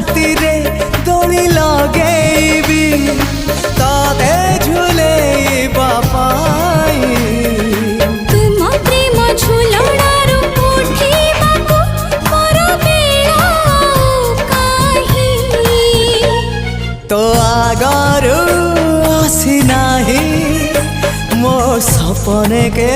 रातिरे दोली लगेबी तते झुलेइबा पाई तुम प्रेम झुलणारू उठिबाकू मोर बेला काहे तो आगरू आसी नाही मो सपने के